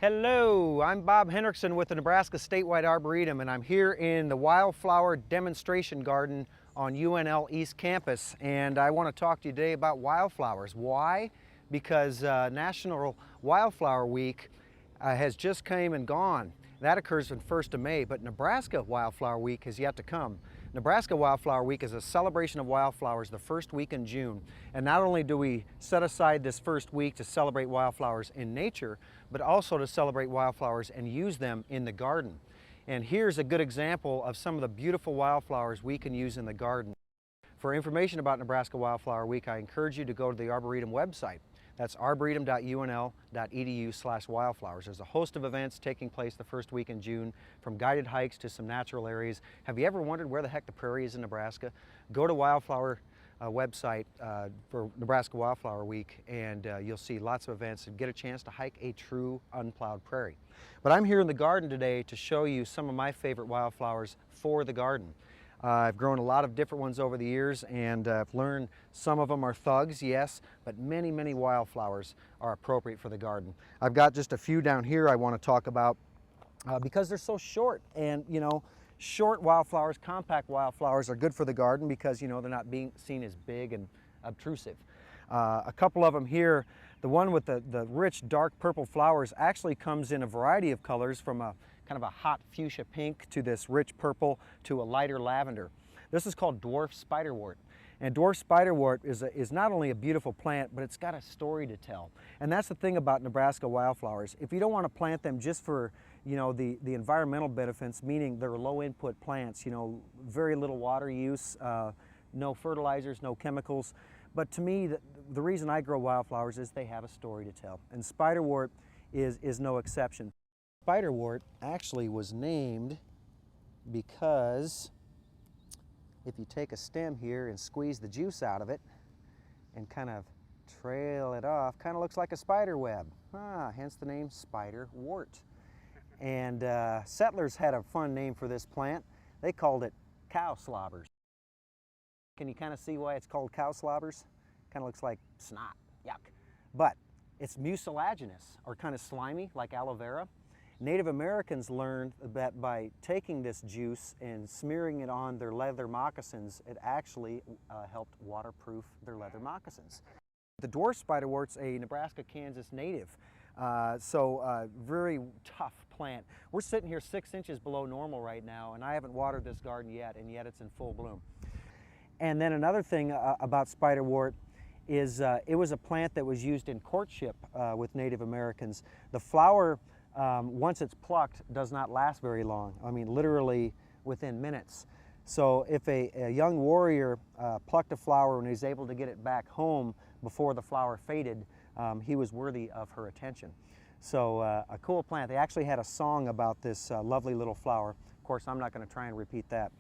Hello, I'm Bob Henrickson with the Nebraska Statewide Arboretum, and I'm here in the Wildflower Demonstration Garden on UNL East Campus, and I want to talk to you today about wildflowers. Why? Because National Wildflower Week has just came and gone. That occurs on 1st of May, but Nebraska Wildflower Week has yet to come. Nebraska Wildflower Week is a celebration of wildflowers the first week in June. And not only do we set aside this first week to celebrate wildflowers in nature, but also to celebrate wildflowers and use them in the garden. And here's a good example of some of the beautiful wildflowers we can use in the garden. For information about Nebraska Wildflower Week, I encourage you to go to the Arboretum website. That's arboretum.unl.edu/wildflowers. There's a host of events taking place the first week in June, from guided hikes to some natural areas. Have you ever wondered where the heck the prairie is in Nebraska? Go to Wildflower website for Nebraska Wildflower Week, and you'll see lots of events and get a chance to hike a true unplowed prairie. But I'm here in the garden today to show you some of my favorite wildflowers for the garden. I've grown a lot of different ones over the years, and I've learned some of them are thugs, yes, but many, many wildflowers are appropriate for the garden. I've got just a few down here I want to talk about because they're so short, and short wildflowers, compact wildflowers are good for the garden because they're not being seen as big and obtrusive. A couple of them here, the one with the rich dark purple flowers actually comes in a variety of colors, from a kind of a hot fuchsia pink to this rich purple to a lighter lavender. This is called dwarf spiderwort. And dwarf spiderwort is not only a beautiful plant, but it's got a story to tell. And that's the thing about Nebraska wildflowers. If you don't want to plant them just for the environmental benefits, meaning they're low input plants, very little water use, no fertilizers, no chemicals. But to me, the reason I grow wildflowers is they have a story to tell. And spiderwort is no exception. Spiderwort actually was named because if you take a stem here and squeeze the juice out of it and kind of trail it off, kind of looks like a spider web. Hence the name spiderwort. And settlers had a fun name for this plant. They called it cow slobbers. Can you kind of see why it's called cow slobbers? Kind of looks like snot, yuck. But it's mucilaginous, or kind of slimy, like aloe vera. Native Americans learned that by taking this juice and smearing it on their leather moccasins, it actually helped waterproof their leather moccasins. The dwarf spiderwort's a Nebraska-Kansas native, so very tough plant. We're sitting here 6 inches below normal right now, and I haven't watered this garden yet, and yet it's in full bloom. And then another thing about spiderwort is it was a plant that was used in courtship with Native Americans. The flower, once it's plucked, does not last very long. I mean, literally within minutes. So if a young warrior plucked a flower and was able to get it back home before the flower faded, he was worthy of her attention. So a cool plant. They actually had a song about this lovely little flower. Of course, I'm not going to try and repeat that.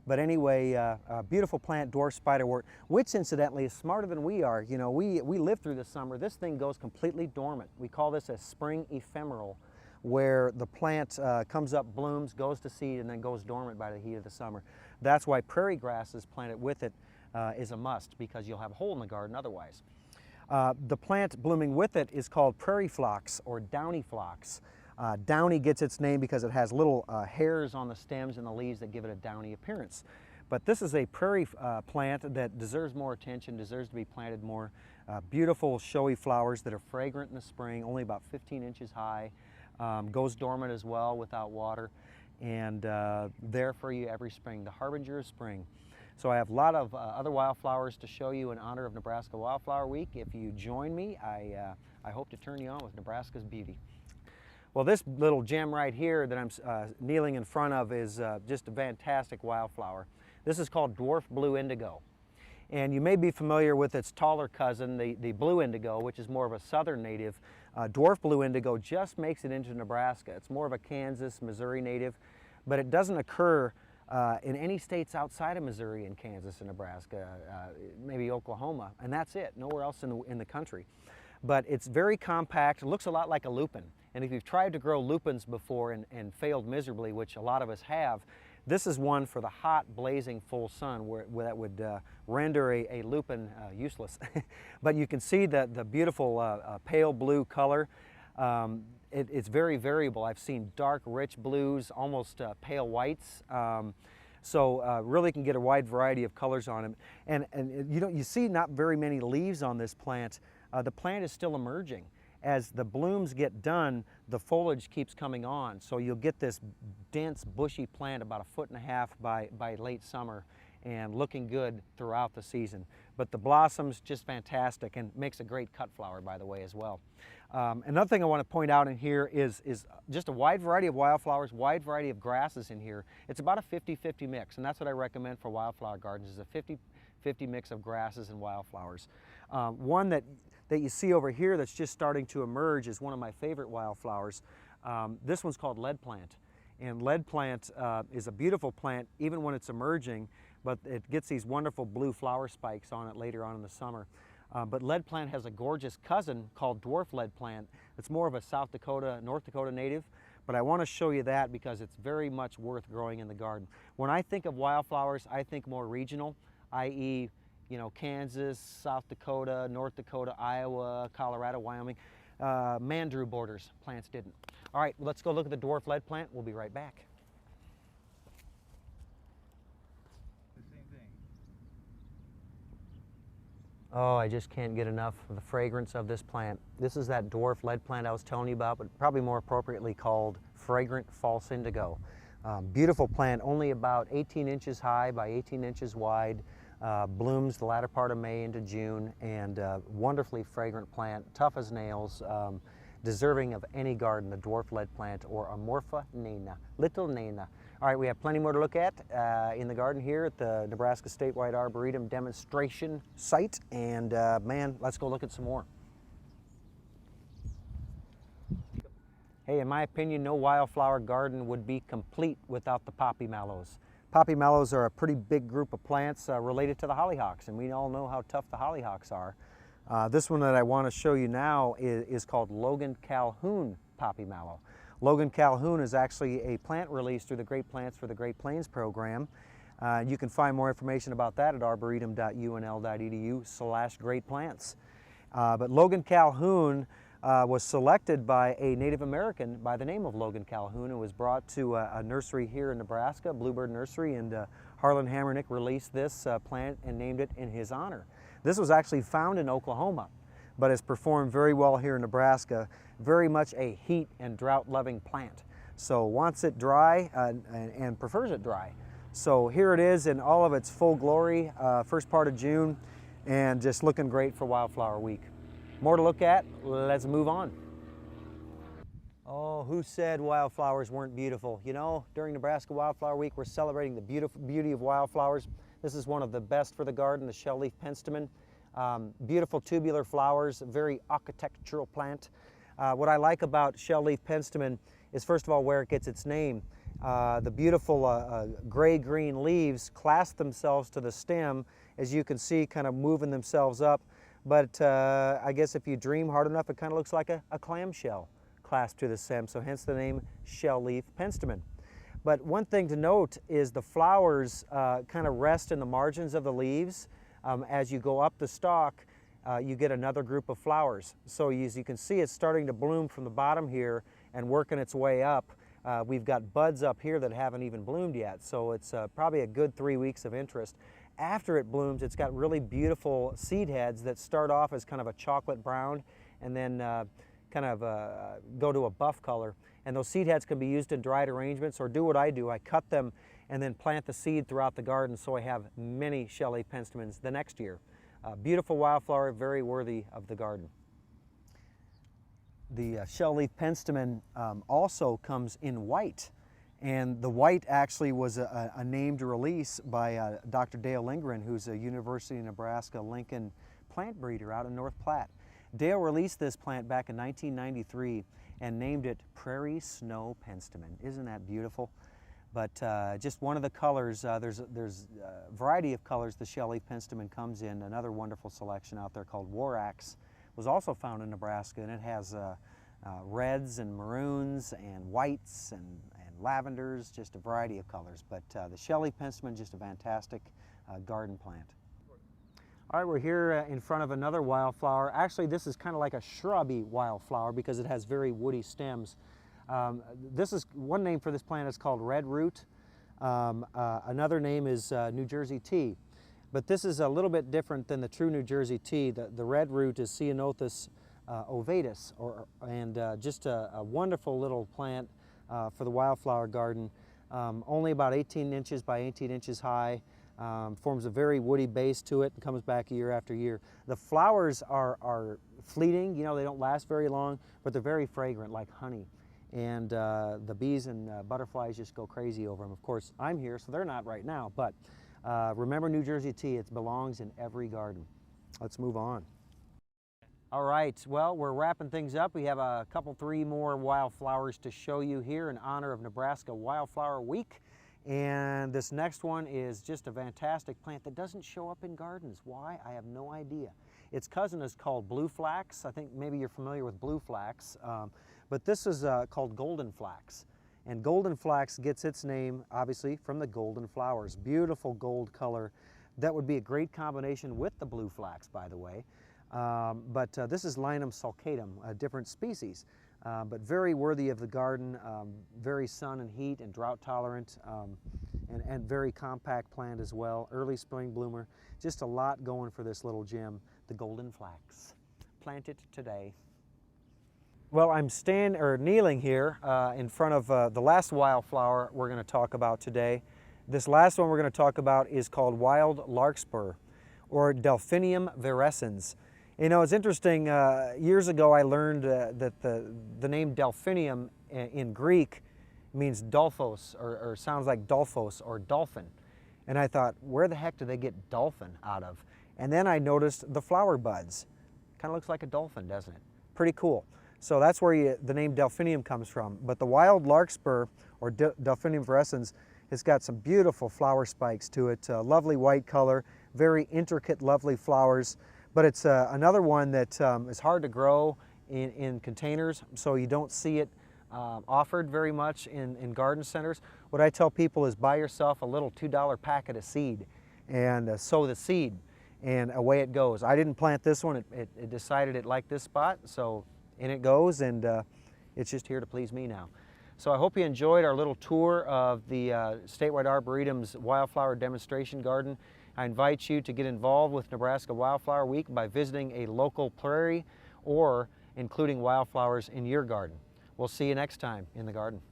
But anyway, a beautiful plant, dwarf spiderwort, which incidentally is smarter than we are. We live through the summer. This thing goes completely dormant. We call this a spring ephemeral, where the plant comes up, blooms, goes to seed, and then goes dormant by the heat of the summer. That's why prairie grasses planted with it is a must, because you'll have a hole in the garden otherwise. The plant blooming with it is called prairie phlox or downy phlox. Downy gets its name because it has little hairs on the stems and the leaves that give it a downy appearance. But this is a prairie plant that deserves more attention, deserves to be planted more. Beautiful, showy flowers that are fragrant in the spring, only about 15 inches high. Goes dormant as well without water, and there for you every spring, the harbinger of spring. So I have a lot of other wildflowers to show you in honor of Nebraska Wildflower Week. If you join me, I hope to turn you on with Nebraska's beauty. Well, this little gem right here that I'm kneeling in front of is just a fantastic wildflower. This is called dwarf blue indigo. And you may be familiar with its taller cousin, the blue indigo, which is more of a southern native. Dwarf blue indigo just makes it into Nebraska. It's more of a Kansas, Missouri native, but it doesn't occur in any states outside of Missouri and Kansas and Nebraska, maybe Oklahoma, and that's it, nowhere else in the country. But it's very compact, it looks a lot like a lupin. And if you've tried to grow lupins before and failed miserably, which a lot of us have, this is one for the hot, blazing full sun where that would render a lupin useless. But you can see the beautiful pale blue color. it's very variable. I've seen dark, rich blues, almost pale whites. So really can get a wide variety of colors on them. And you see not very many leaves on this plant. The plant is still emerging. As the blooms get done, the foliage keeps coming on. So you'll get this dense, bushy plant about 1.5 feet by late summer and looking good throughout the season. But the blossoms, just fantastic, and makes a great cut flower, by the way, as well. Another thing I want to point out in here is just a wide variety of wildflowers, wide variety of grasses in here. It's about a 50-50 mix, and that's what I recommend for wildflower gardens, is a 50-50 mix of grasses and wildflowers. One that you see over here that's just starting to emerge is one of my favorite wildflowers. This one's called lead plant. And lead plant is a beautiful plant even when it's emerging, but it gets these wonderful blue flower spikes on it later on in the summer. But lead plant has a gorgeous cousin called dwarf lead plant. It's more of a South Dakota, North Dakota native, but I want to show you that because it's very much worth growing in the garden. When I think of wildflowers, I think more regional, i.e., Kansas, South Dakota, North Dakota, Iowa, Colorado, Wyoming. Man drew borders, plants didn't. All right, let's go look at the dwarf lead plant. We'll be right back. Oh, I just can't get enough of the fragrance of this plant. This is that dwarf lead plant I was telling you about, but probably more appropriately called fragrant false indigo. Beautiful plant, only about 18 inches high by 18 inches wide. Blooms the latter part of May into June, and wonderfully fragrant plant, tough as nails, deserving of any garden, the dwarf lead plant or Amorpha nana, little nana. All right, we have plenty more to look at in the garden here at the Nebraska Statewide Arboretum demonstration site, and man, let's go look at some more. Hey, in my opinion, no wildflower garden would be complete without the poppy mallows. Poppy mallows are a pretty big group of plants related to the hollyhocks, and we all know how tough the hollyhocks are. This one that I want to show you now is called Logan Calhoun poppy mallow. Logan Calhoun is actually a plant release through the Great Plants for the Great Plains program. You can find more information about that at arboretum.unl.edu/greatplants. But Logan Calhoun was selected by a Native American by the name of Logan Calhoun and was brought to a nursery here in Nebraska, Bluebird Nursery, and Harlan Hammernick released this plant and named it in his honor. This was actually found in Oklahoma, but has performed very well here in Nebraska. Very much a heat and drought loving plant. So wants it dry and prefers it dry. So here it is in all of its full glory, first part of June, and just looking great for Wildflower Week. More to look at, let's move on. Oh, who said wildflowers weren't beautiful? You know, during Nebraska Wildflower Week, we're celebrating the beauty of wildflowers. This is one of the best for the garden, the shell-leaf penstemon. Beautiful tubular flowers, a very architectural plant. What I like about shell-leaf penstemon is, first of all, where it gets its name. The beautiful gray-green leaves clasp themselves to the stem, as you can see, kind of moving themselves up. But I guess if you dream hard enough, it kind of looks like a clamshell clasped to the stem, so hence the name shell-leaf penstemon. But one thing to note is the flowers kind of rest in the margins of the leaves. As you go up the stalk, you get another group of flowers. So as you can see, it's starting to bloom from the bottom here and working its way up. We've got buds up here that haven't even bloomed yet, so it's probably a good 3 weeks of interest. After it blooms, it's got really beautiful seed heads that start off as kind of a chocolate brown and then go to a buff color. And those seed heads can be used in dried arrangements, or do what I do. I cut them and then plant the seed throughout the garden so I have many shell-leaf penstemons the next year. Beautiful wildflower, very worthy of the garden. The shell-leaf penstemon also comes in white, and the white actually was a named release by Dr. Dale Lindgren, who's a University of Nebraska Lincoln plant breeder out in North Platte. Dale released this plant back in 1993 and named it Prairie Snow Penstemon. Isn't that beautiful? But just one of the colors, there's a variety of colors the shell-leaf penstemon comes in. Another wonderful selection out there called Warax was also found in Nebraska, and it has reds and maroons and whites and lavenders, just a variety of colors. But the shell-leaf penstemon, just a fantastic garden plant. All right, we're here in front of another wildflower. Actually, this is kind of like a shrubby wildflower because it has very woody stems. This is one name for this plant is called red root. Another name is New Jersey tea. But this is a little bit different than the true New Jersey tea. The red root is Ceanothus ovatus, and just a wonderful little plant for the wildflower garden. Only about 18 inches by 18 inches high. Forms a very woody base to it and comes back year after year. The flowers are fleeting, you know, they don't last very long, but they're very fragrant like honey. And the bees and butterflies just go crazy over them. Of course, I'm here, so they're not right now, but remember New Jersey tea, it belongs in every garden. Let's move on. All right, well, we're wrapping things up. We have a couple, three more wildflowers to show you here in honor of Nebraska Wildflower Week. And this next one is just a fantastic plant that doesn't show up in gardens. Why? I have no idea. Its cousin is called blue flax. I think maybe you're familiar with blue flax, but this is called golden flax. And golden flax gets its name, obviously, from the golden flowers. Beautiful gold color. That would be a great combination with the blue flax, by the way. This is Linum sulcatum, a different species. But very worthy of the garden, very sun and heat and drought tolerant, and very compact plant as well. Early spring bloomer, just a lot going for this little gem, the golden flax. Plant it today. Well, I'm kneeling here in front of the last wildflower we're going to talk about today. This last one we're going to talk about is called wild larkspur, or Delphinium virescens. You know, it's interesting, years ago I learned that the name delphinium in Greek means dolphos, or sounds like dolphos, or dolphin. And I thought, where the heck do they get dolphin out of? And then I noticed the flower buds. Kind of looks like a dolphin, doesn't it? Pretty cool. So that's where the name delphinium comes from. But the wild larkspur, or Delphinium virescens, has got some beautiful flower spikes to it, lovely white color, very intricate, lovely flowers. But it's another one that is hard to grow in containers, so you don't see it offered very much in garden centers. What I tell people is buy yourself a little $2 packet of seed and sow the seed, and away it goes. I didn't plant this one. It decided it liked this spot, so in it goes, and it's just here to please me now. So I hope you enjoyed our little tour of the Statewide Arboretum's Wildflower Demonstration Garden. I invite you to get involved with Nebraska Wildflower Week by visiting a local prairie or including wildflowers in your garden. We'll see you next time in the garden.